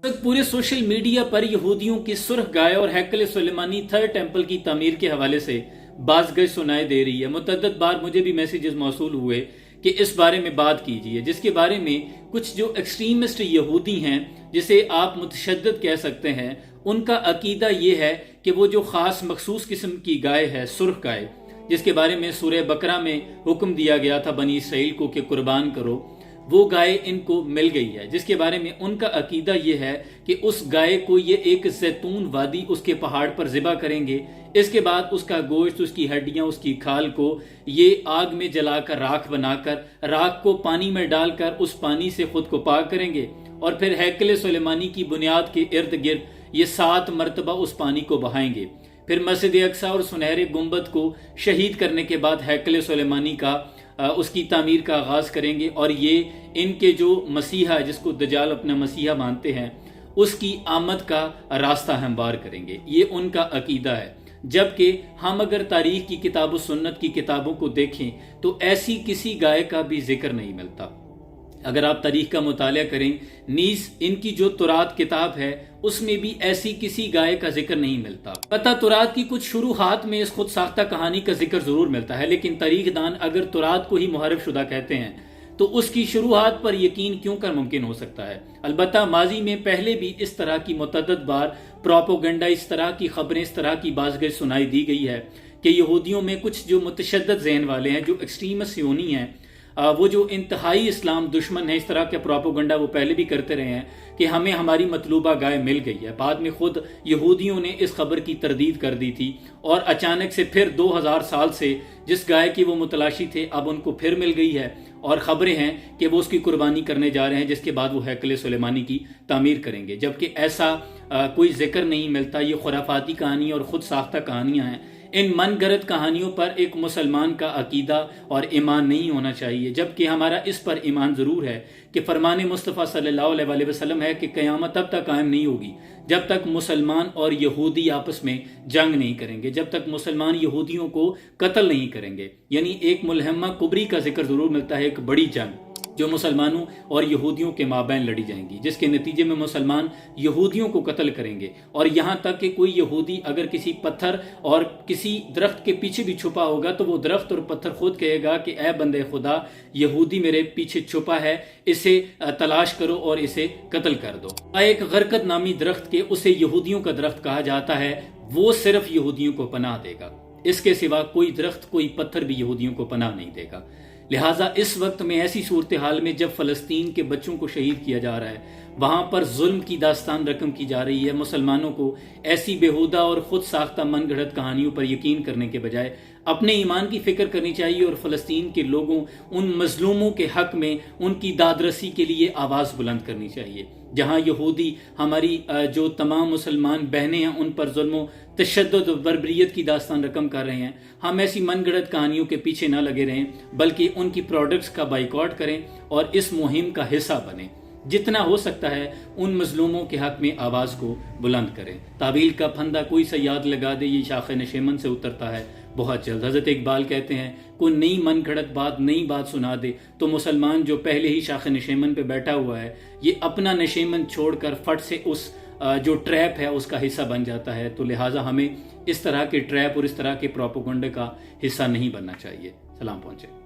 पूरे social media पर यहूदियों की सुर्ख गाय और हैकल सुलेमानी थर्ड टेंपल की तामीर के हवाले से बाज़गश सुनाई दे रही है। मुतअद्दिद बार मुझे भी मैसेजेस मौसूल हुए कि इस बारे में बात कीजिए, जिसके बारे में कुछ जो एक्सट्रीमिस्ट यहूदी हैं, जिसे आप मुतशद्दिद कह सकते हैं, उनका अकीदा ये है कि वो जो ख़ास मखसूस किस्म की गाय है, सुर्ख गाय, जिसके बारे में सूरह बकरा में हुक्म दिया गया था बनी इसराइल को कि कुर्बान करो, वो गाय इनको मिल गई है। जिसके बारे में उनका अकीदा ये है कि उस गाय को ये एक जैतून वादी उसके पहाड़ पर ज़िबा करेंगे। इसके बाद उसका गोश्त, उसकी हड्डियां, उसकी खाल को ये आग में जलाकर राख बनाकर, राख को पानी में डालकर उस पानी से खुद को पाक करेंगे और फिर हैकल सुलेमानी की बुनियाद के इर्द गिर्द ये 7 मरतबा उस पानी को बहाएंगे। फिर मस्जिद अक्सा और सुनहरे गुंबद को शहीद करने के बाद हैकल सुलेमानी का उसकी तामीर का आगाज़ करेंगे और ये इनके जो मसीहा, जिसको दजाल अपना मसीहा मानते हैं, उसकी आमद का रास्ता हमवार करेंगे। ये उनका अकीदा है। जबकि हम अगर तारीख की किताब सुन्नत की किताबों को देखें तो ऐसी किसी गाय का भी जिक्र नहीं मिलता। अगर आप तारीख का मुताला करें, नीस इनकी जो तुरात किताब है उसमें भी ऐसी किसी गाय का जिक्र नहीं मिलता। पता तुरात की कुछ शुरुआत में इस खुद साख्ता कहानी का जिक्र जरूर मिलता है, लेकिन तारीखदान अगर तुरात को ही मुहर्रिफ शुदा कहते हैं तो उसकी शुरुआत पर यकीन क्यों कर मुमकिन हो सकता है। अलबत्ता माजी में पहले भी इस तरह की मुतअद्दिद बार प्रोपोगंडा, इस तरह की खबरें, इस तरह की बाज़गश सुनाई दी गई है कि यहूदियों में कुछ जो मुतशद्दिद ज़हन वाले हैं, जो एक्सट्रीमिस्ट यूनी हैं, वो जो इंतहाई इस्लाम दुश्मन है, इस तरह के प्रोपोगंडा वो पहले भी करते रहे हैं कि हमें हमारी मतलूबा गाय मिल गई है। बाद में खुद यहूदियों ने इस खबर की तरदीद कर दी थी और अचानक से फिर 2000 साल से जिस गाय की वो मुतलाशी थे, अब उनको फिर मिल गई है और खबरें हैं कि वो उसकी कुर्बानी करने जा रहे हैं, जिसके बाद वो हैकल सुलेमानी की तामीर करेंगे। जबकि ऐसा कोई जिक्र नहीं मिलता। ये खुराफाती कहानी और खुद साख्ता कहानियां हैं। इन मनगढ़ंत कहानियों पर एक मुसलमान का अकीदा और ईमान नहीं होना चाहिए, जबकि हमारा इस पर ईमान ज़रूर है कि फरमान मुस्तफ़ा सल्लल्लाहु अलैहि वसल्लम है कि क़यामत तब तक कायम नहीं होगी जब तक मुसलमान और यहूदी आपस में जंग नहीं करेंगे, जब तक मुसलमान यहूदियों को कत्ल नहीं करेंगे। यानी एक मुलहमा कुबरी का जिक्र ज़रूर मिलता है, एक बड़ी जंग जो मुसलमानों और यहूदियों के माबैन लड़ी जाएंगी, जिसके नतीजे में मुसलमान यहूदियों को कत्ल करेंगे। और यहाँ तक कि कोई यहूदी अगर किसी पत्थर और किसी दरख्त के पीछे भी छुपा होगा तो वो दरख्त और पत्थर खुद कहेगा कि ए बंदे खुदा, यहूदी मेरे पीछे छुपा है, इसे तलाश करो और इसे कत्ल कर दो। एक गरकद नामी दरख्त के, उसे यहूदियों का दरख्त कहा जाता है, वो सिर्फ यहूदियों को पनाह देगा। इसके सिवा कोई दरख्त, कोई पत्थर भी यहूदियों को पनाह नहीं देगा। लिहाजा इस वक्त में ऐसी सूरत हाल में जब फ़लस्तीन के बच्चों को शहीद किया जा रहा है, वहाँ पर जुल्म की दास्तान रकम की जा रही है, मुसलमानों को ऐसी बेहुदा और ख़ुद साख्ता मनगढ़ंत कहानियों पर यकीन करने के बजाय अपने ईमान की फ़िक्र करनी चाहिए और फ़लस्तीन के लोगों, उन मजलूमों के हक़ में उनकी दादरसी के लिए आवाज़ बुलंद करनी चाहिए। जहाँ यहूदी हमारी जो तमाम मुसलमान बहनें हैं उन पर जुल्म, तशद्दुद, बर्बरियत की दास्तान रकम कर रहे हैं, हम ऐसी मनगढ़ंत कहानियों के पीछे ना लगे रहें, बल्कि उनकी प्रोडक्ट्स का बाइकआउट करें और इस मुहिम का हिस्सा बनें। जितना हो सकता है उन मजलूमों के हक़ में आवाज़ को बुलंद करें। तावील का फंदा कोई सयाद लगा दे, ये शाख नशेमन से उतरता है बहुत जल्द। हज़रत इकबाल कहते हैं कोई नई मनगढ़ंत बात, नई बात सुना दे तो मुसलमान जो पहले ही शाख नशेमन पे बैठा हुआ है, ये अपना नशेमन छोड़कर फट से उस जो ट्रैप है उसका हिस्सा बन जाता है। तो लिहाजा हमें इस तरह के ट्रैप और इस तरह के प्रोपोगंडे का हिस्सा नहीं बनना चाहिए। सलाम पहुँचे।